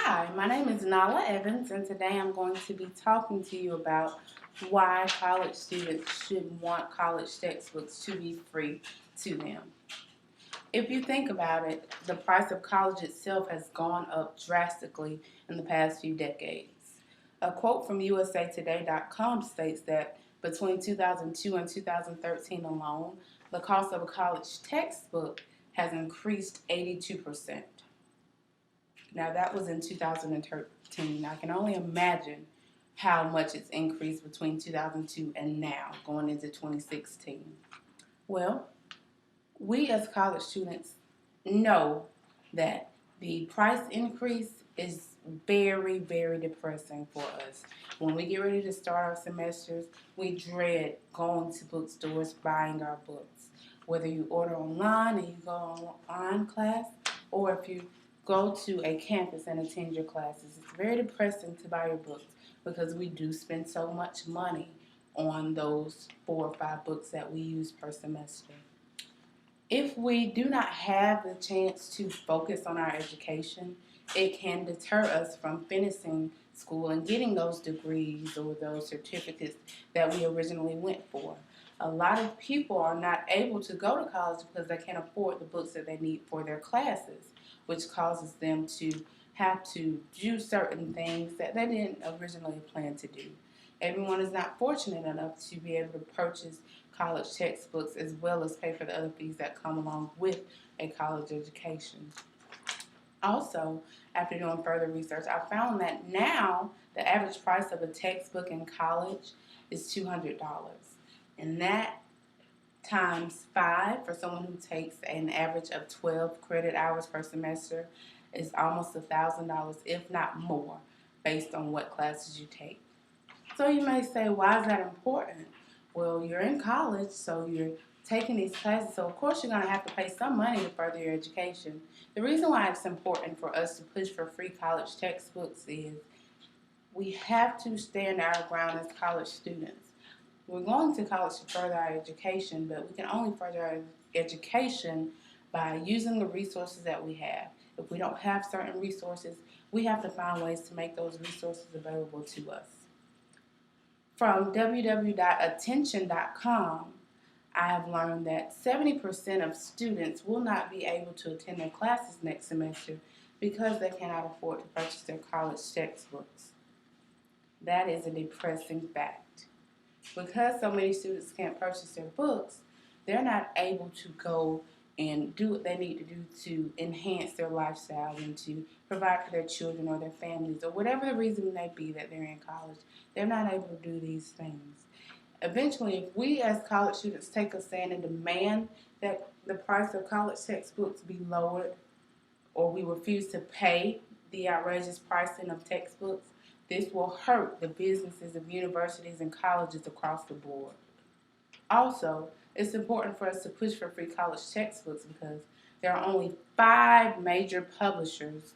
Hi, my name is Nala Evans, and today I'm going to be talking to you about why college students should want college textbooks to be free to them. If you think about it, the price of college itself has gone up drastically in the past few decades. A quote from usatoday.com states that between 2002 and 2013 alone, the cost of a college textbook has increased 82%. Now, that was in 2013. I can only imagine how much it's increased between 2002 and now, going into 2016. Well, we as college students know that the price increase is very, very depressing for us. When we get ready to start our semesters, we dread going to bookstores, buying our books. Whether you order online and you go online class, or if you go to a campus and attend your classes, it's very depressing to buy your books because we do spend so much money on those 4 or 5 books that we use per semester. If we do not have the chance to focus on our education, it can deter us from finishing school and getting those degrees or those certificates that we originally went for. A lot of people are not able to go to college because they can't afford the books that they need for their classes, which causes them to have to do certain things that they didn't originally plan to do. Everyone is not fortunate enough to be able to purchase college textbooks as well as pay for the other fees that come along with a college education. Also, after doing further research, I found that now the average price of a textbook in college is $200. And that times 5 for someone who takes an average of 12 credit hours per semester is almost $1,000, if not more, based on what classes you take. So you may say, why is that important? Well, you're in college, so you're taking these classes, so of course you're going to have to pay some money to further your education. The reason why it's important for us to push for free college textbooks is we have to stand our ground as college students. We're going to college to further our education, but we can only further our education by using the resources that we have. If we don't have certain resources, we have to find ways to make those resources available to us. From www.attention.com, I have learned that 70% of students will not be able to attend their classes next semester because they cannot afford to purchase their college textbooks. That is a depressing fact. Because so many students can't purchase their books, they're not able to go and do what they need to do to enhance their lifestyle and to provide for their children or their families or whatever the reason may be that they're in college. They're not able to do these things. Eventually, if we as college students take a stand and demand that the price of college textbooks be lowered, or we refuse to pay the outrageous pricing of textbooks, this will hurt the businesses of universities and colleges across the board. Also, it's important for us to push for free college textbooks because there are only 5 major publishers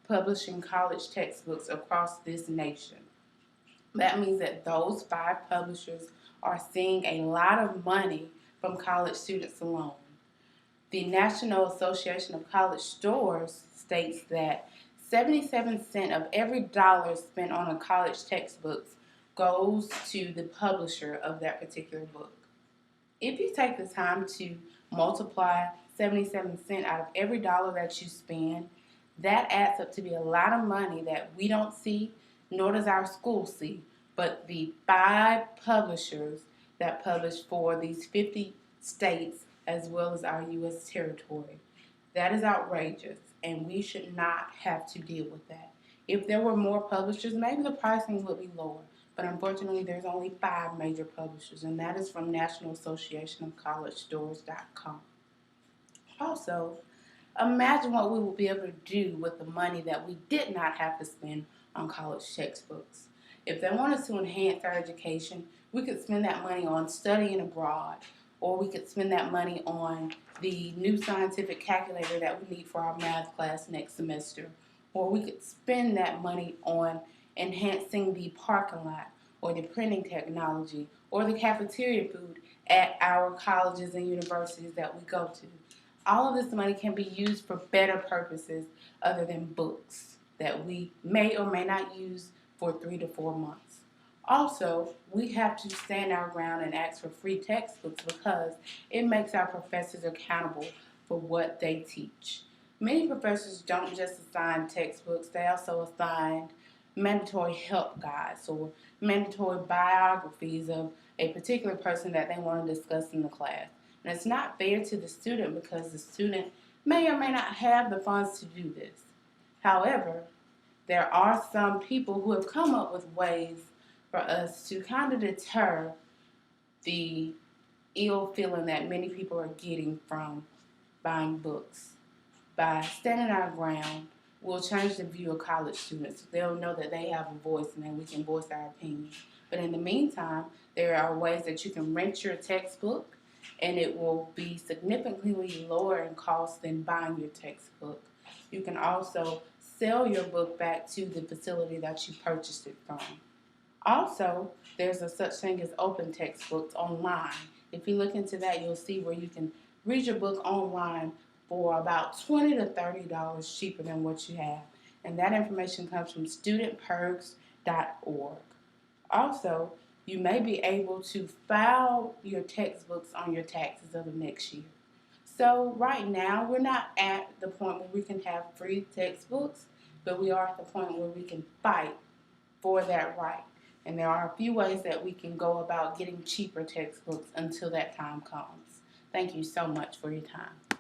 publishing college textbooks across this nation. That means that those 5 publishers are seeing a lot of money from college students alone. The National Association of College Stores states that 77 cents of every dollar spent on a college textbook goes to the publisher of that particular book. If you take the time to multiply 77 cents out of every dollar that you spend, that adds up to be a lot of money that we don't see, nor does our school see, but the 5 publishers that publish for these 50 states as well as our U.S. territory. That is outrageous, and we should not have to deal with that. If there were more publishers, maybe the pricing would be lower, but unfortunately there's only 5 major publishers, and that is from National Association of College Stores.com. Also, imagine what we would be able to do with the money that we did not have to spend on college textbooks. If they want us to enhance our education, we could spend that money on studying abroad, or we could spend that money on the new scientific calculator that we need for our math class next semester, or we could spend that money on enhancing the parking lot or the printing technology or the cafeteria food at our colleges and universities that we go to. All of this money can be used for better purposes other than books. that we may or may not use for 3 to 4 months. Also, we have to stand our ground and ask for free textbooks because it makes our professors accountable for what they teach. Many professors don't just assign textbooks, they also assign mandatory help guides or mandatory biographies of a particular person that they want to discuss in the class. And it's not fair to the student because the student may or may not have the funds to do this. However, there are some people who have come up with ways for us to kind of deter the ill feeling that many people are getting from buying books. By standing our ground, we'll change the view of college students. They'll know that they have a voice and that we can voice our opinion. But in the meantime, there are ways that you can rent your textbook and it will be significantly lower in cost than buying your textbook. You can also sell your book back to the facility that you purchased it from. Also, there's a such thing as open textbooks online. If you look into that, you'll see where you can read your book online for about $20 to $30 cheaper than what you have. And that information comes from studentperks.org. Also, you may be able to file your textbooks on your taxes of the next year. So right now, we're not at the point where we can have free textbooks, but we are at the point where we can fight for that right. And there are a few ways that we can go about getting cheaper textbooks until that time comes. Thank you so much for your time.